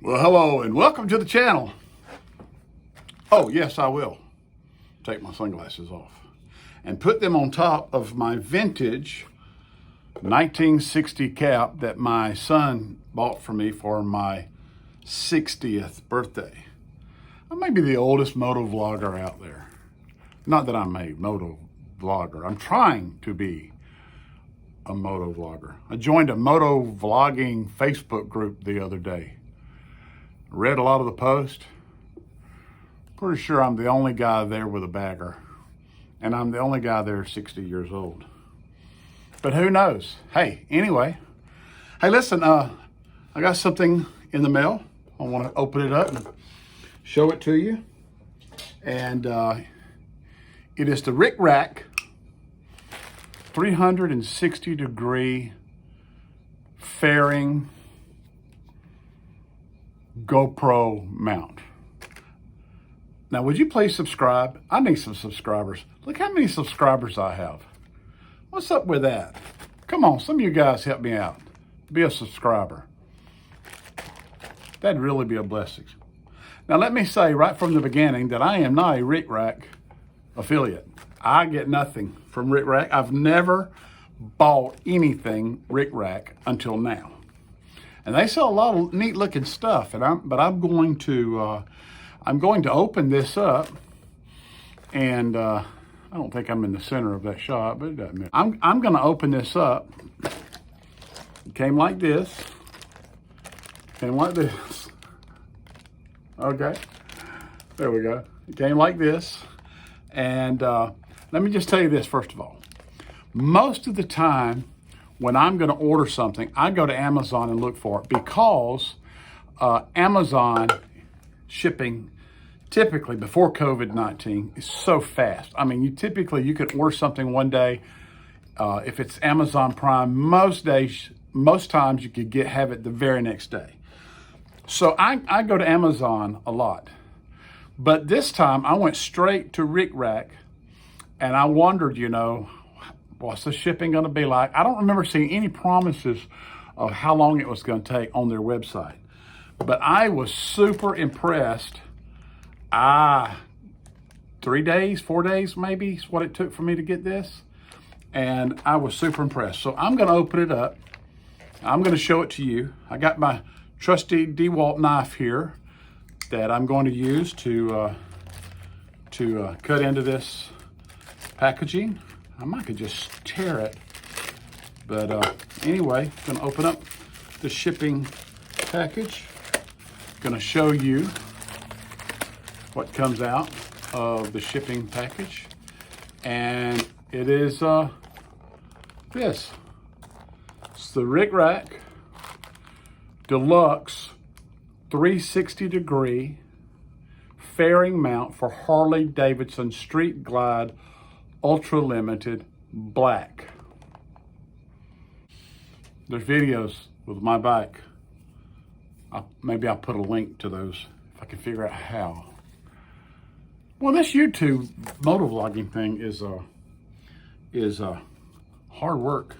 Well, hello and welcome to the channel. Oh, yes, I will take my sunglasses off and put them on top of my vintage 1960 cap that my son bought for me for my 60th birthday. I may be the oldest moto vlogger out there. Not that I'm a moto vlogger. I'm trying to be a moto vlogger. I joined a moto vlogging Facebook group the other day. Read a lot of the posts. Pretty sure I'm the only guy there with a bagger. And I'm the only guy there 60 years old. But who knows? Hey, anyway. Hey, listen, I got something in the mail. I want to open it up and show it to you. And it is the RickRak 360 degree fairing GoPro mount. Now, would you please subscribe? I need some subscribers. Look how many subscribers I have. What's up with that? Come on, some of you guys help me out. Be a subscriber. That'd really be a blessing. Now, let me say right from the beginning that I am not a RickRak affiliate. I get nothing from RickRak. I've never bought anything RickRak until now. And they sell a lot of neat looking stuff, and I'm going to open this up, and I don't think I'm in the center of that shot, but it doesn't matter. I'm going to open this up. It came like this. Came like this. Okay, there we go. It came like this, and let me just tell you this first of all. Most of the time, when I'm going to order something, I go to Amazon and look for it because Amazon shipping, typically before COVID-19, is so fast. I mean, you could order something one day. If it's Amazon Prime, most times you could have it the very next day. So I go to Amazon a lot. But this time I went straight to RickRak, and I wondered, what's the shipping going to be like? I don't remember seeing any promises of how long it was going to take on their website. But I was super impressed. 3 days, 4 days maybe is what it took for me to get this. And I was super impressed. So I'm going to open it up. I'm going to show it to you. I got my trusty DeWalt knife here that I'm going to use to cut into this packaging. I might could just tear it, but anyway, I'm gonna open up the shipping package. Gonna show you what comes out of the shipping package, and it is this. It's the RickRak Deluxe 360 degree fairing mount for Harley Davidson Street Glide Ultra Limited Black. There's videos with my bike. Maybe I'll put a link to those if I can figure out how. Well, this YouTube moto vlogging thing is hard work.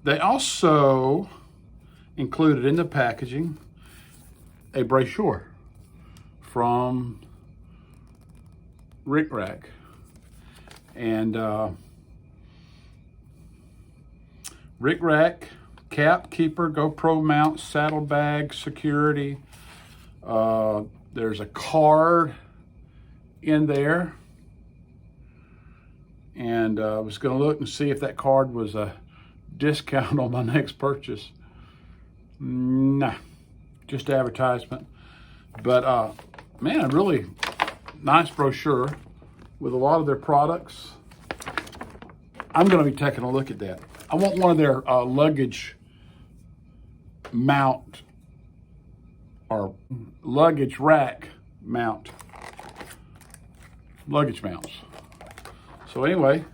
They also included in the packaging a brochure from RickRak. And RickRak, cap, keeper, GoPro mount, saddlebag, security. There's a card in there. And I was going to look and see if that card was a discount on my next purchase. Nah, just advertisement. But man, a really nice brochure with a lot of their products. I'm going to be taking a look at that. I want one of their luggage mount or luggage rack mount. Luggage mounts. So anyway,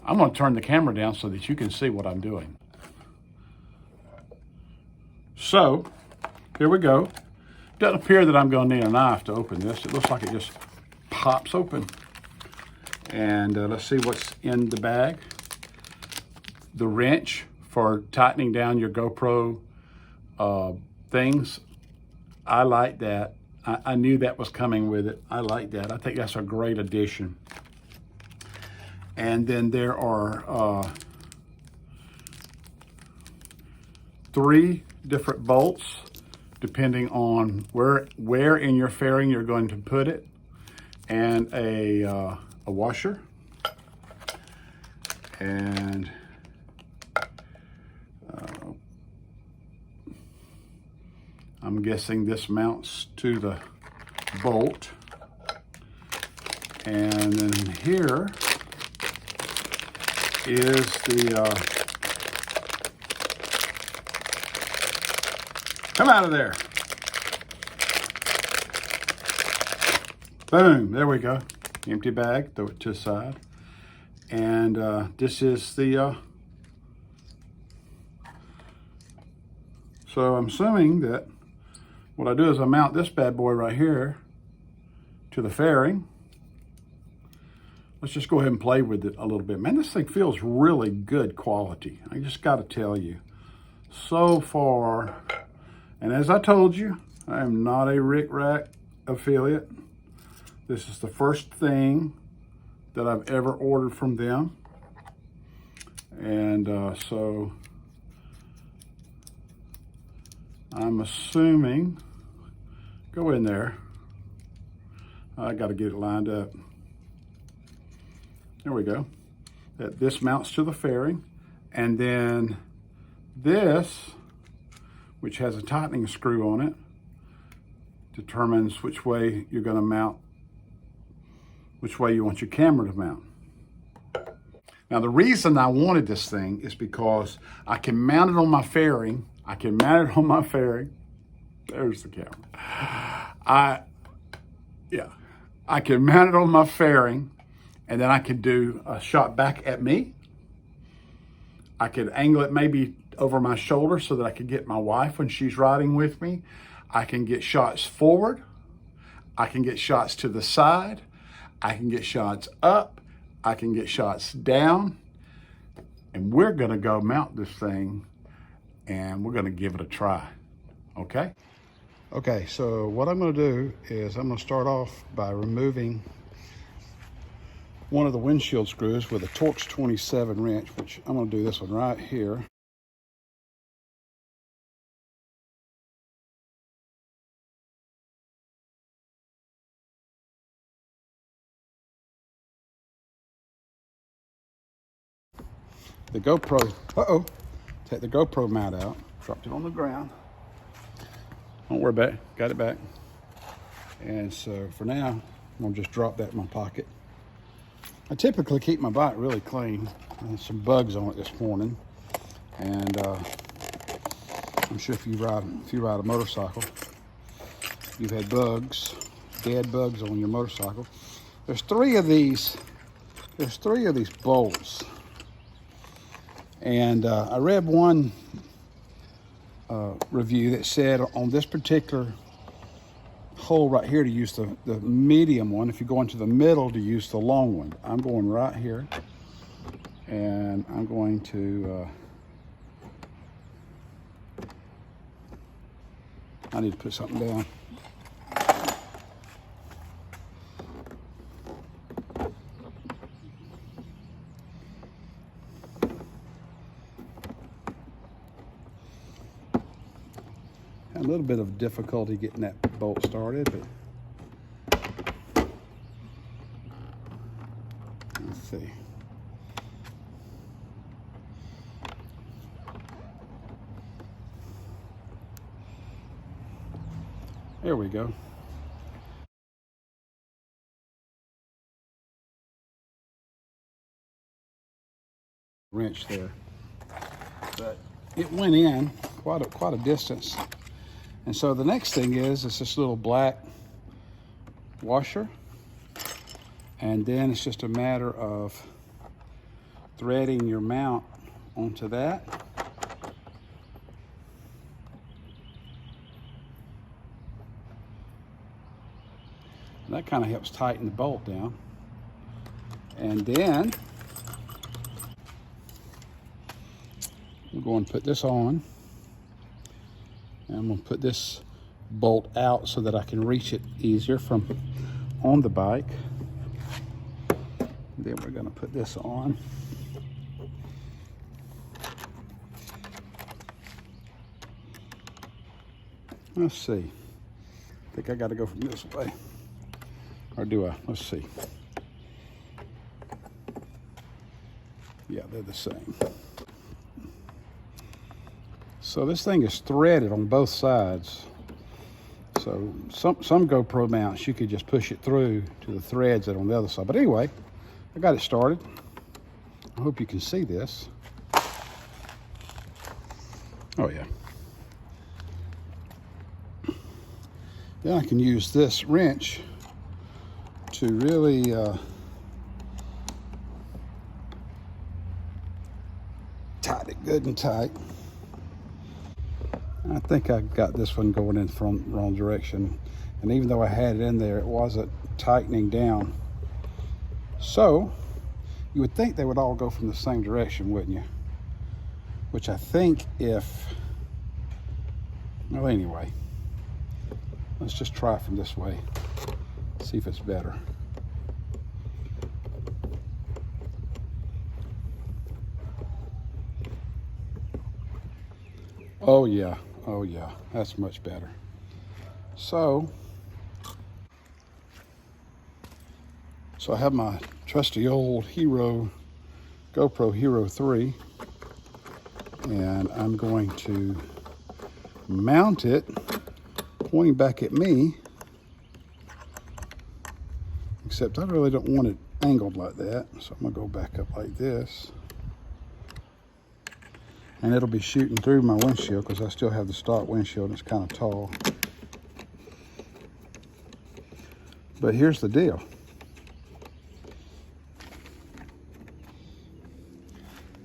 I'm going to turn the camera down so that you can see what I'm doing. So, here we go. Doesn't appear that I'm going to need a knife to open this. It looks like it just pops open. And let's see what's in the bag. The wrench for tightening down your GoPro things. I like that. I knew that was coming with it. I like that. I think that's a great addition. And then there are 3 different bolts, depending on where in your fairing you're going to put it, and a washer. And I'm guessing this mounts to the bolt. And then here is the, come out of there. Boom, there we go. Empty bag, throw it to the side. And this is the, so I'm assuming that what I do is I mount this bad boy right here to the fairing. Let's just go ahead and play with it a little bit. Man, this thing feels really good quality. I just got to tell you, so far. And as I told you, I am not a RickRak affiliate. This is the first thing that I've ever ordered from them. And so I'm assuming, go in there. I got to get it lined up. There we go. That this mounts to the fairing. And then this, which has a tightening screw on it, determines which way you're going to mount, which way you want your camera to mount. Now, the reason I wanted this thing is because I can mount it on my fairing. I can mount it on my fairing. There's the camera. I can mount it on my fairing, and then I can do a shot back at me. I could angle it maybe over my shoulder so that I could get my wife when she's riding with me. I can get shots forward. I can get shots to the side. I can get shots up. I can get shots down. And we're gonna go mount this thing and we're gonna give it a try, okay? Okay, so what I'm gonna do is I'm gonna start off by removing one of the windshield screws with a Torx 27 wrench, which I'm gonna do this one right here. The GoPro, take the GoPro mount out, dropped it on the ground. Don't worry about it, got it back. And so for now, I'm gonna just drop that in my pocket. I typically keep my bike really clean. There's some bugs on it this morning. And I'm sure if you ride a motorcycle, you've had bugs, dead bugs on your motorcycle. There's three of these bolts. And I read one review that said on this particular hole right here to use the medium one. If you go into the middle, to use the long one. I'm going right here, and I'm going to I need to put something down. A little bit of difficulty getting that bolt started, but let's see. There we go. Wrench there, but it went in quite a distance. And so the next thing is this little black washer, and then it's just a matter of threading your mount onto that. And that kind of helps tighten the bolt down. And then I'm going to put this on. And I'm gonna put this bolt out so that I can reach it easier from on the bike. Then we're gonna put this on. Let's see. I think I gotta go from this way. Or do I? Let's see. Yeah, they're the same. So this thing is threaded on both sides. So some GoPro mounts, you could just push it through to the threads that are on the other side. But anyway, I got it started. I hope you can see this. Oh yeah. Then I can use this wrench to really tighten it good and tight. I think I got this one going in the wrong direction. And even though I had it in there, it wasn't tightening down. So, you would think they would all go from the same direction, wouldn't you? Which I think well, anyway. Let's just try it from this way. See if it's better. Oh yeah, that's much better. So I have my trusty old GoPro Hero 3, and I'm going to mount it pointing back at me, except I really don't want it angled like that, so I'm gonna go back up like this, and it'll be shooting through my windshield because I still have the stock windshield and it's kind of tall. But here's the deal.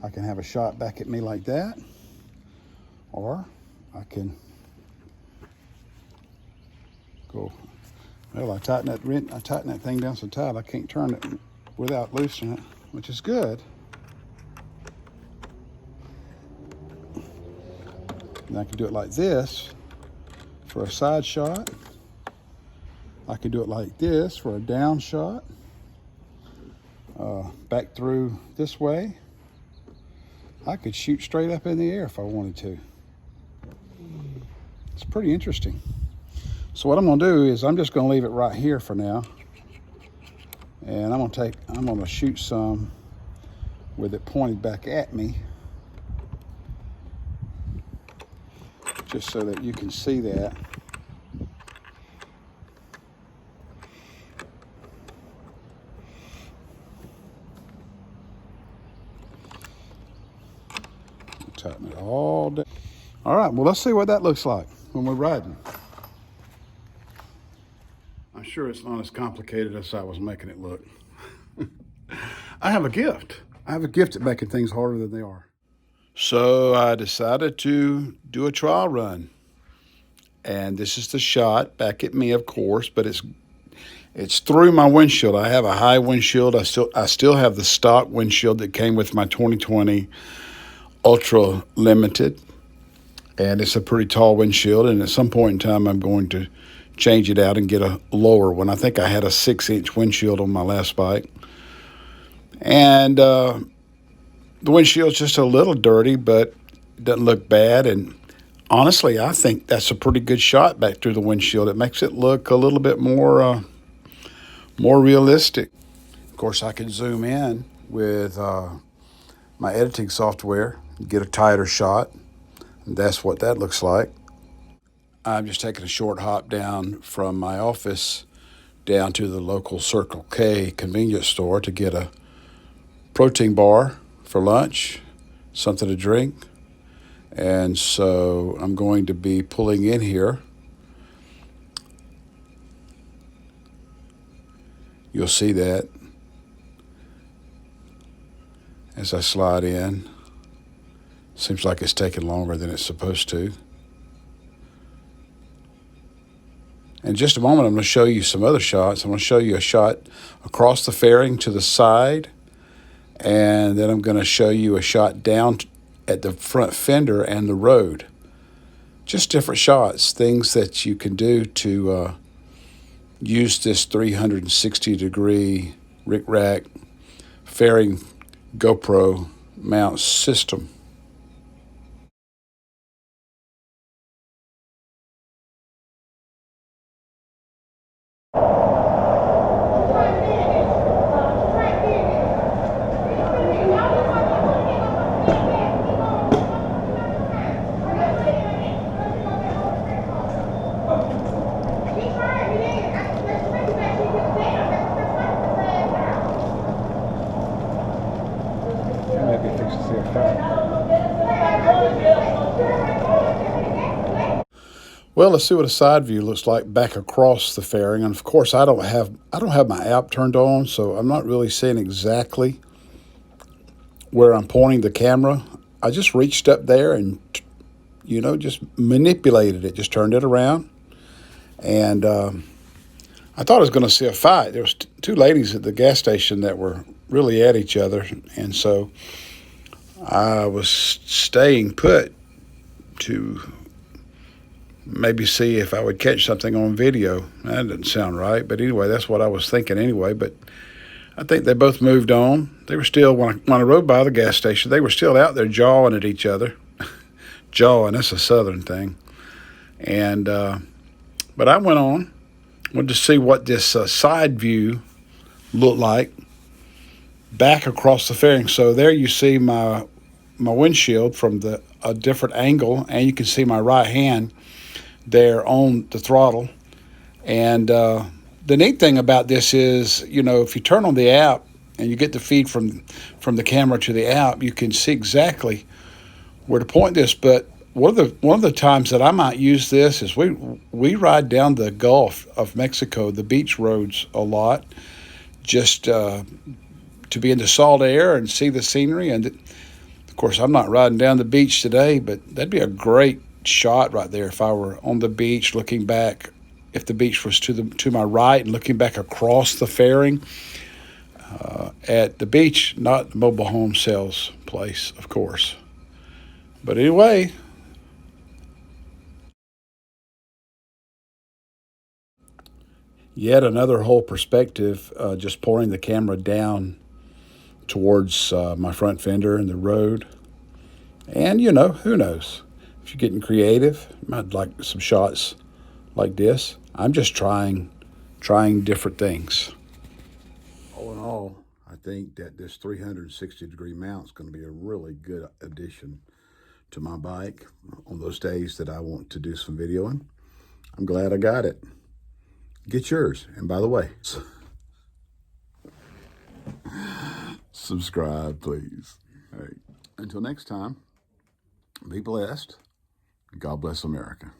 I can have a shot back at me like that, or I can go, well, I tighten that thing down so tight I can't turn it without loosening it, which is good. And I can do it like this for a side shot. I can do it like this for a down shot. Back through this way. I could shoot straight up in the air if I wanted to. It's pretty interesting. So what I'm gonna do is I'm just gonna leave it right here for now. And I'm gonna shoot some with it pointed back at me, just so that you can see that. Tighten it all down. All right, well, let's see what that looks like when we're riding. I'm sure it's not as complicated as I was making it look. I have a gift. I have a gift at making things harder than they are. So I decided to do a trial run. And this is the shot back at me, of course, but it's through my windshield. I have a high windshield. I still have the stock windshield that came with my 2020 Ultra Limited. And it's a pretty tall windshield, and at some point in time I'm going to change it out and get a lower one. I think I had a 6-inch windshield on my last bike. And the windshield's just a little dirty, but it doesn't look bad. And honestly, I think that's a pretty good shot back through the windshield. It makes it look a little bit more realistic. Of course, I can zoom in with my editing software and get a tighter shot. And that's what that looks like. I'm just taking a short hop down from my office down to the local Circle K convenience store to get a protein bar for lunch, something to drink. And so I'm going to be pulling in here. You'll see that as I slide in. Seems like it's taking longer than it's supposed to. In just a moment, I'm going to show you some other shots. I'm going to show you a shot across the fairing to the side, and then I'm going to show you a shot down at the front fender and the road. just different shots, things that you can do to use this 360-degree RickRak fairing GoPro mount system. Well, let's see what a side view looks like back across the fairing. And of course, I don't have my app turned on, so I'm not really seeing exactly where I'm pointing the camera. I just reached up there and, just manipulated it, just turned it around. And I thought I was going to see a fight. There was two ladies at the gas station that were really at each other. And so I was staying put to maybe see if I would catch something on video. That didn't sound right, but anyway, that's what I was thinking anyway. But I think they both moved on. They were still, when I rode by the gas station, they were still out there jawing at each other. Jawing, that's a southern thing. And but I wanted to see what this side view looked like back across the fairing. So there you see my windshield from a different angle, and you can see my right hand there on the throttle. And the neat thing about this is, if you turn on the app and you get the feed from the camera to the app, you can see exactly where to point this. But one of the times that I might use this is we ride down the Gulf of Mexico, the beach roads, a lot, just to be in the salt air and see the scenery. And of course, I'm not riding down the beach today, but that'd be a great shot right there if I were on the beach looking back, if the beach was to my right and looking back across the fairing at the beach, not the mobile home sales place, of course. But anyway, yet another whole perspective, just pouring the camera down towards my front fender and the road. And who knows? If you're getting creative, you might like some shots like this. I'm just trying different things. All in all, I think that this 360-degree mount is going to be a really good addition to my bike on those days that I want to do some videoing. I'm glad I got it. Get yours. And by the way, subscribe, please. All right. Until next time, be blessed. God bless America.